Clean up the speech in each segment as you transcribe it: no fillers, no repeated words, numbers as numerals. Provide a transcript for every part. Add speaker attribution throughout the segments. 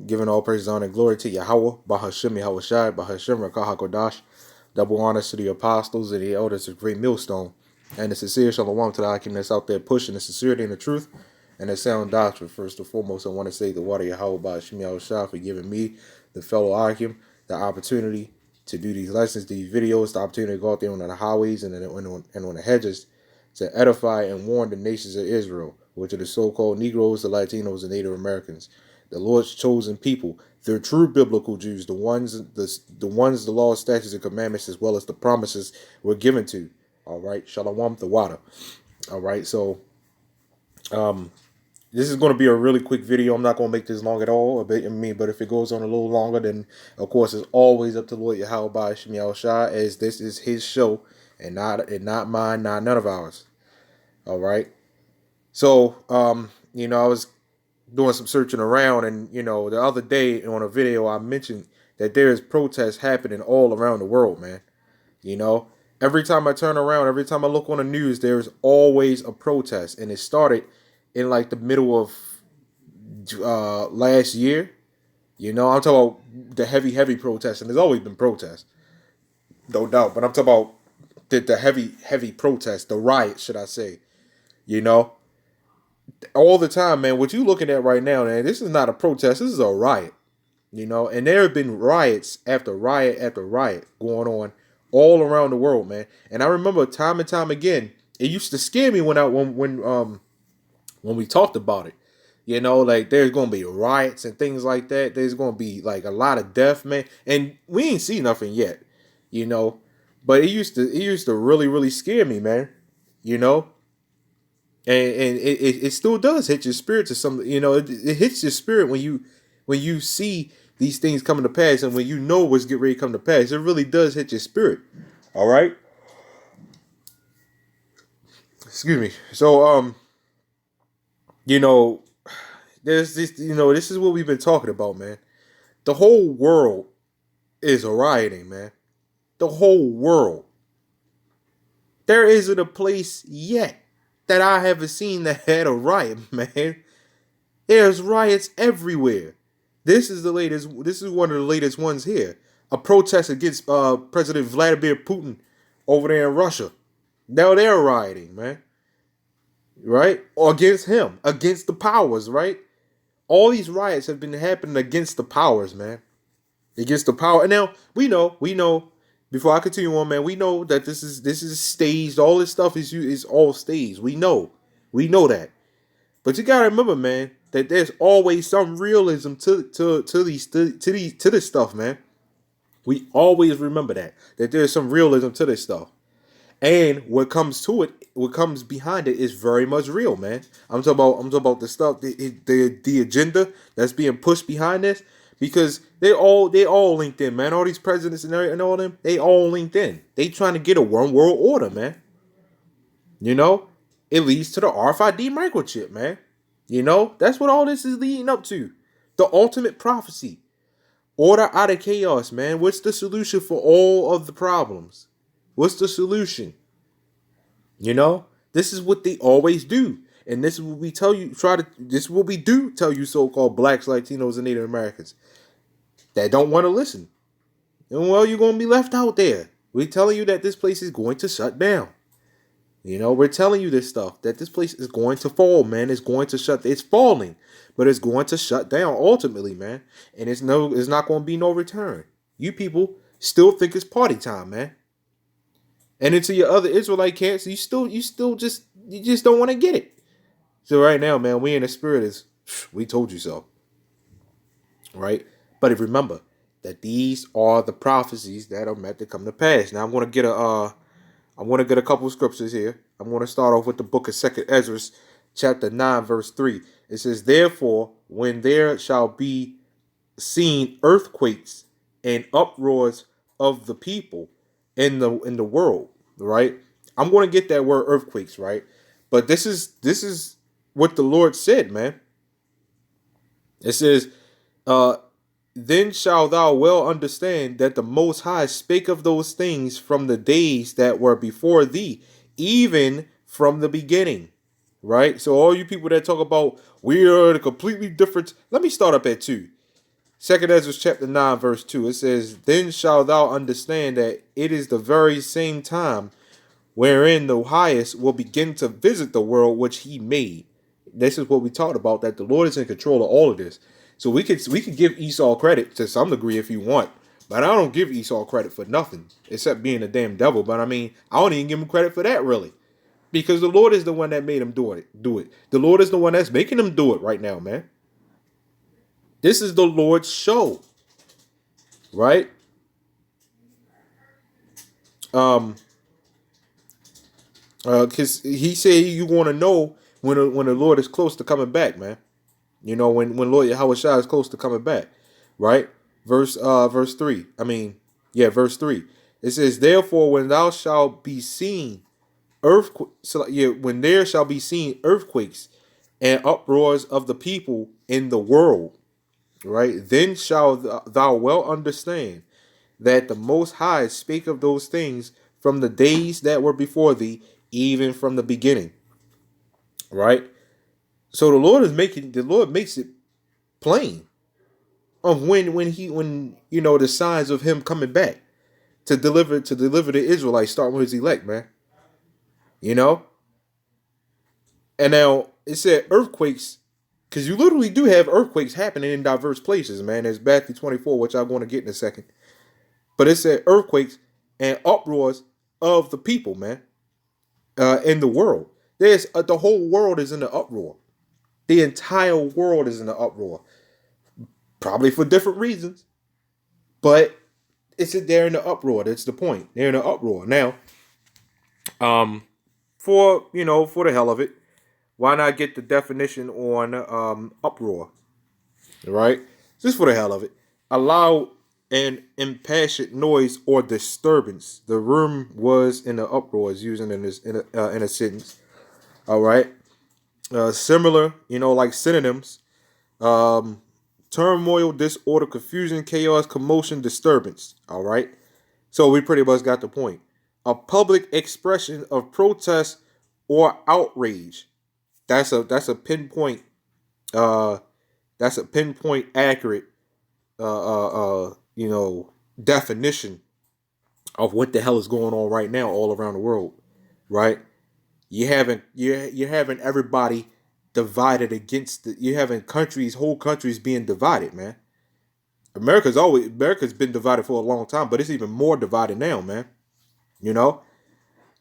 Speaker 1: Giving all praise, honor, and glory to YAHAWAH, BAHASHAM, YAHAWASHI, BAHASHAM, Rakahakodash. Double honors to the apostles and the elders of Great Millstone. And the sincere shalom to the Akim that's out there pushing the sincerity and the truth and the sound doctrine. First and foremost, I want to say the water Yahawah, BAHASHAM, YAHAWASHI, for giving me, the fellow Akim, the opportunity to do these lessons, these videos, the opportunity to go out there on the highways and on the hedges to edify and warn the nations of Israel, which are the so-called Negroes, the Latinos, and Native Americans, the Lord's chosen people, the true biblical Jews, the ones the law, statutes, and commandments, as well as the promises were given to. All right, Shalom the water. All right, so this is going to be a really quick video. I'm not going to make this long at all. But if it goes on a little longer, then of course it's always up to Lord Yahawah BAHASHAM YAHAWASHI, as this is His show and not mine, not none of ours. All right. So I was doing some searching around, and the other day on a video I mentioned that there is protests happening all around the world, man. Every time I turn around, every time I look on the news, there's always a protest, and it started in like the middle of last year. I'm talking about the heavy protests, and there's always been protests, no doubt. But I'm talking about the heavy protests, the riots, should I say? All the time, man. What you looking at right now, man, this is not a protest. This is a riot, and there have been riots after riot after riot going on all around the world, man. And I remember time and time again, it used to scare me when we talked about it. Like there's going to be riots and things like that. There's going to be like a lot of death, man. And we ain't seen nothing yet, but it used to really, really scare me, man. And it still does hit your spirit to some, it hits your spirit when you see these things coming to pass, and when you know what's getting ready to come to pass. It really does hit your spirit. All right. Excuse me. So there's this, this is what we've been talking about, man. The whole world is rioting, man. The whole world. There isn't a place yet that I haven't seen that had a riot, man. There's riots everywhere. This is the latest. This is one of the latest ones here. A protest against President Vladimir Putin over there in Russia. Now they're rioting, man. Right? Or against him, against the powers, right? All these riots have been happening against the powers, man. Against the power. And now we know. Before I continue on, man, we know that this is staged. All this stuff is all staged. We know that. But you gotta remember, man, that there's always some realism to this stuff, man. We always remember that there's some realism to this stuff. And what comes to it, what comes behind it is very much real, man. I'm talking about the stuff, the agenda that's being pushed behind this. Because they all linked in, man. All these presidents and all them, they all linked in. They trying to get a one world order, man. It leads to the RFID microchip, man. That's what all this is leading up to. The ultimate prophecy. Order out of chaos, man. What's the solution for all of the problems? What's the solution? This is what they always do. And this is what we tell you, this is what we do tell you so-called blacks, Latinos, and Native Americans that don't want to listen. And well, you're going to be left out there. We're telling you that this place is going to shut down. We're telling you this stuff, that this place is going to fall, man. It's going to it's falling, but it's going to shut down ultimately, man. And it's not going to be no return. You people still think it's party time, man. And into your other Israelite camps, you just don't want to get it. So right now, man, we in the spirit is, we told you so. Right? But remember that these are the prophecies that are meant to come to pass. Now I'm going to get a couple of scriptures here. I'm going to start off with the book of 2 Ezra, chapter 9, verse 3. It says, therefore, when there shall be seen earthquakes and uproars of the people in the world, right? I'm going to get that word earthquakes, right? But this is what the Lord said, man. It says, then shalt thou well understand that the Most High spake of those things from the days that were before thee, even from the beginning. Right? So all you people that talk about we are the completely different. Let me start up at 2. Second Ezra chapter 9, verse 2. It says, Then shalt thou understand that it is the very same time wherein the highest will begin to visit the world which he made. This is what we talked about, that the Lord is in control of all of this. So we could give Esau credit to some degree if you want, but I don't give Esau credit for nothing except being a damn devil. But I mean, I don't even give him credit for that really, because the Lord is the one that made him do it. The Lord is the one that's making him do it right now, man. This is the Lord's show, right? Because he said you want to know when the Lord is close to coming back, man. You know, when Lord YAHAWASHI is close to coming back, right? Verse 3. I mean, yeah, verse 3. It says, Therefore, when thou shalt be seen when there shall be seen earthquakes and uproars of the people in the world, right? Then shall thou well understand that the Most High spake of those things from the days that were before thee, even from the beginning, right? So the Lord makes it plain of when you know the signs of him coming back to deliver the Israelites, starting with his elect, man. You know, and now it said earthquakes, because you literally do have earthquakes happening in diverse places, man. There's Matthew 24, which I'm going to get in a second, but it said earthquakes and uproars of the people, man, in the world. There's the whole world is in the uproar. The entire world is in the uproar, probably for different reasons, but they're in the uproar. That's the point. They're in the uproar now. For for the hell of it, why not get the definition on uproar? Right, just for the hell of it, a loud and impassioned noise or disturbance. The room was in the uproar is using in a sentence. All right, similar, like synonyms. Turmoil, disorder, confusion, chaos, commotion, disturbance. All right. So we pretty much got the point. A public expression of protest or outrage. That's a pinpoint. That's a pinpoint accurate. Definition of what the hell is going on right now all around the world. Right. You're having everybody divided against you're having whole countries being divided, man. America's been divided for a long time, but it's even more divided now, man. You know,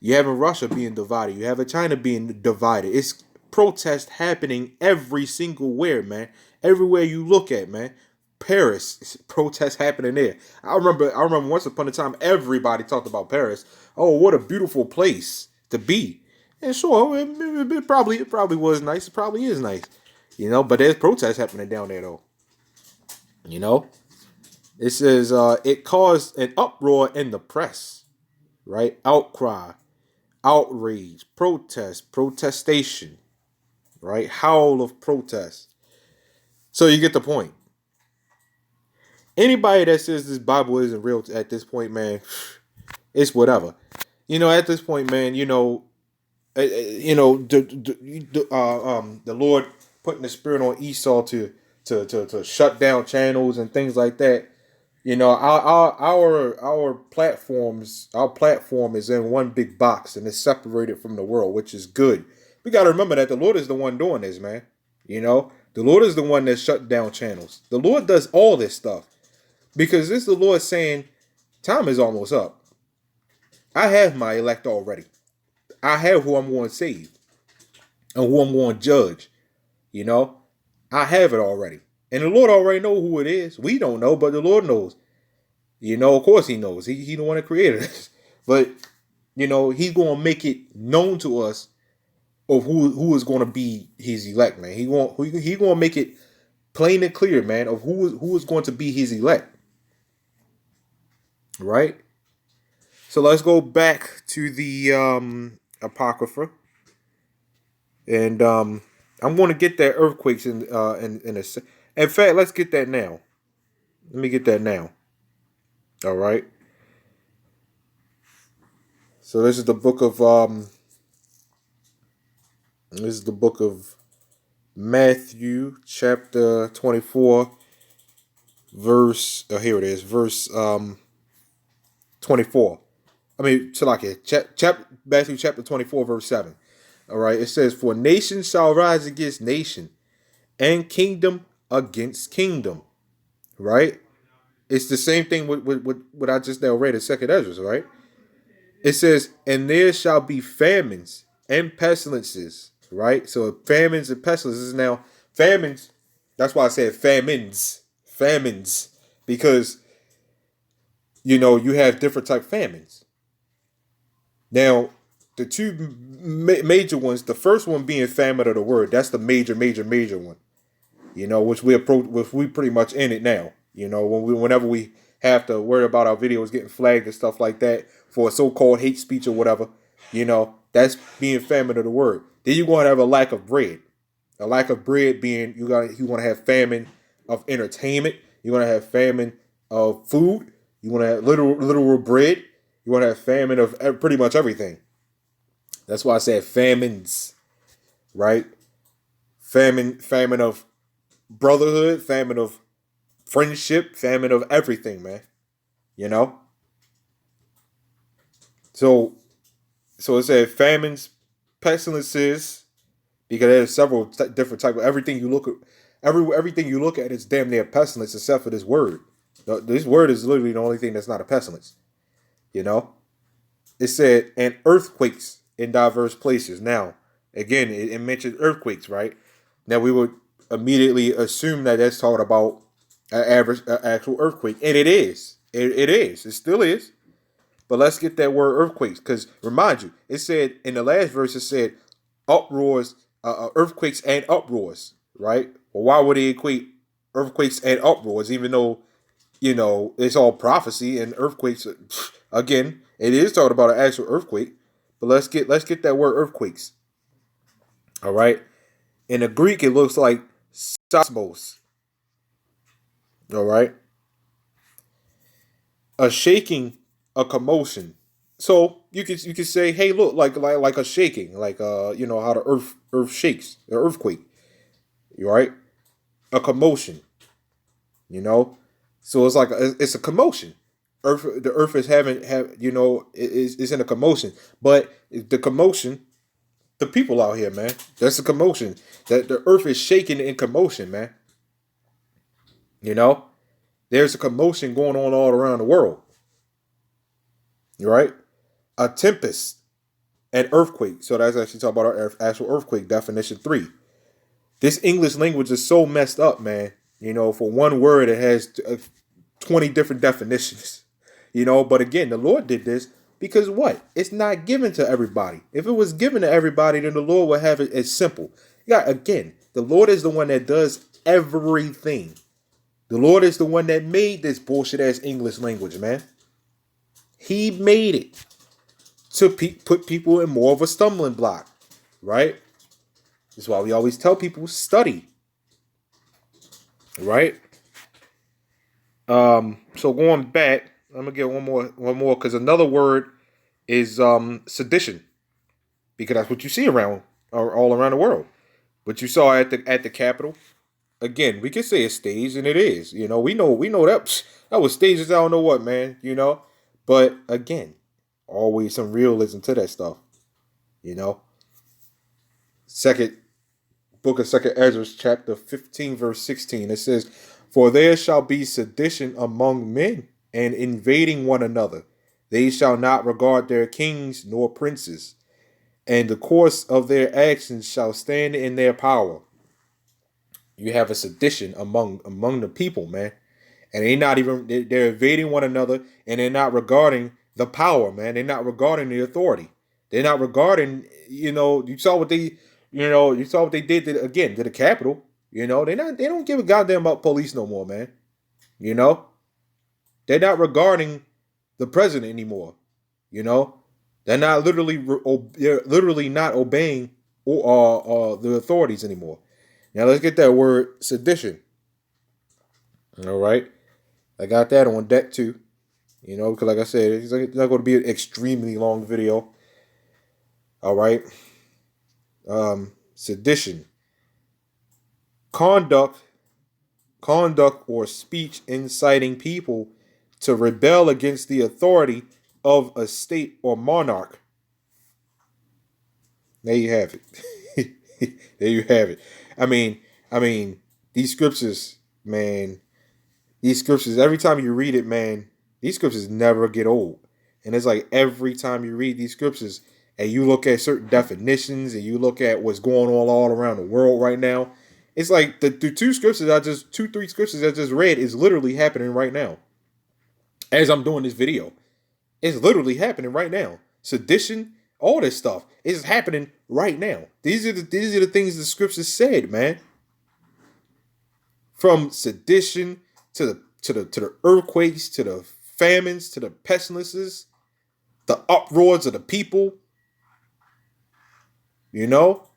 Speaker 1: you having Russia being divided, you having China being divided. It's protest happening every single where, man. Everywhere you look at, man. Paris, protests happening there. I remember once upon a time everybody talked about Paris. Oh, what a beautiful place to be. And sure, it probably was nice. It probably is nice, But there's protests happening down there, though. It says it caused an uproar in the press, right? Outcry, outrage, protest, protestation, right? Howl of protest. So you get the point. Anybody that says this Bible isn't real at this point, man, it's whatever. At this point, man, the Lord putting the spirit on Esau to shut down channels and things like that. Our platform is in one big box and it's separated from the world, which is good. We got to remember that the Lord is the one doing this, man. The Lord is the one that shut down channels. The Lord does all this stuff because this is the Lord saying, time is almost up. I have my elect already. I have who I'm going to save and who I'm going to judge. I have it already. And the Lord already know who it is. We don't know, but the Lord knows. Of course he knows. He the one that created us. But, he's going to make it known to us of who is going to be his elect, man. He going to make it plain and clear, man, of who is going to be his elect. Right? So let's go back to the Apocrypha. And I'm going to get that earthquakes in fact, let's get that now. Let me get that now. All right. So this is the book of Matthew, chapter 24, verse. Oh, here it is, verse 24. I mean, Matthew chapter 24, verse 7. All right, it says, "For nation shall rise against nation, and kingdom against kingdom." Right? It's the same thing with what I just now read in Second Ezra, right? It says, "And there shall be famines and pestilences." Right? So famines and pestilences. Now, famines, that's why I said famines. Famines. Because, you have different type famines. Now, the two major ones, the first one being famine of the word, that's the major one. Which we pretty much in it now. Whenever we have to worry about our videos getting flagged and stuff like that for so-called hate speech or whatever, that's being famine of the word. Then you're going to have a lack of bread. A lack of bread being you want to have famine of entertainment. You're going to have famine of food. You want to have literal bread. You want to have famine of pretty much everything. That's why I said famines, right? Famine of brotherhood, famine of friendship, famine of everything, man. You know. So it said famines, pestilences, because there's several different types of everything you look at. Everything you look at is damn near pestilence, except for this word. This word is literally the only thing that's not a pestilence. It said, "And earthquakes in diverse places." Now, again, it mentioned earthquakes, right? Now we would immediately assume that that's talking about an actual earthquake, and it is. It is. It still is. But let's get that word earthquakes, because remind you, it said in the last verse, it said uproars, earthquakes and uproars, right? Well, why would they equate earthquakes and uproars, even though it's all prophecy and earthquakes? Again, it is talking about an actual earthquake, but let's get that word earthquakes. All right. In the Greek, it looks like seismos. All right. A shaking, a commotion. So you could say, hey, look, like a shaking, like how the earth shakes, the earthquake. You right? A commotion. So it's like it's a commotion. The earth is is in a commotion, but the commotion, the people out here, man, that's a commotion. That the earth is shaking in commotion, man. There's a commotion going on all around the world. You right? A tempest, an earthquake. So that's actually talking about our actual earthquake definition 3. This English language is so messed up, man. For one word, it has 20 different definitions. But again, the Lord did this because what? It's not given to everybody. If it was given to everybody, then the Lord would have it as simple. Again, the Lord is the one that does everything. The Lord is the one that made this bullshit ass English language, man. He made it to put people in more of a stumbling block, right? That's why we always tell people study, right? So going back, I'm gonna get one more, because another word is sedition, because that's what you see around all around the world. But you saw at the Capitol. Again, we can say it's staged, and it is. We know that was staged as I don't know what, man. But again, always some realism to that stuff. Second book of Second Ezra, chapter 15, verse 16. It says, "For there shall be sedition among men, and invading one another. They shall not regard their kings nor princes, and the course of their actions shall stand in their power." You have a sedition among the people, man. And they're invading one another, and they're not regarding the power, man. They're not regarding the authority. They're not regarding, you saw what they did to the Capitol. They don't give a goddamn about police no more, man. They're not regarding the president anymore. They're not they're literally not obeying the authorities anymore. Now let's get that word sedition. All right. I got that on deck too. Because like I said, it's not going to be an extremely long video. All right. Sedition. Conduct conduct or speech inciting people to rebel against the authority of a state or monarch. There you have it. There you have it. I mean, I mean, these scriptures, man, these scriptures, every time you read it, man, these scriptures never get old. And it's like every time you read these scriptures and you look at certain definitions and you look at what's going on all around the world right now, it's like the two, three scriptures I just read is literally happening right now. As I'm doing this video, it's literally happening right now. Sedition, all this stuff is happening right now. These are the things the scriptures said, man. From sedition to the earthquakes, to the famines, to the pestilences, the uproars of the people. You know,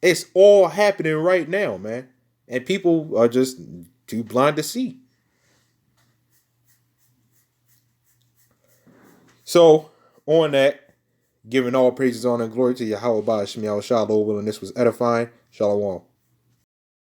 Speaker 1: it's all happening right now, man. And people are just too blind to see. So, on that, giving all praises, honor, and glory to Yahawah, BAHASHAM, Lord willing, this was edifying. Shalom.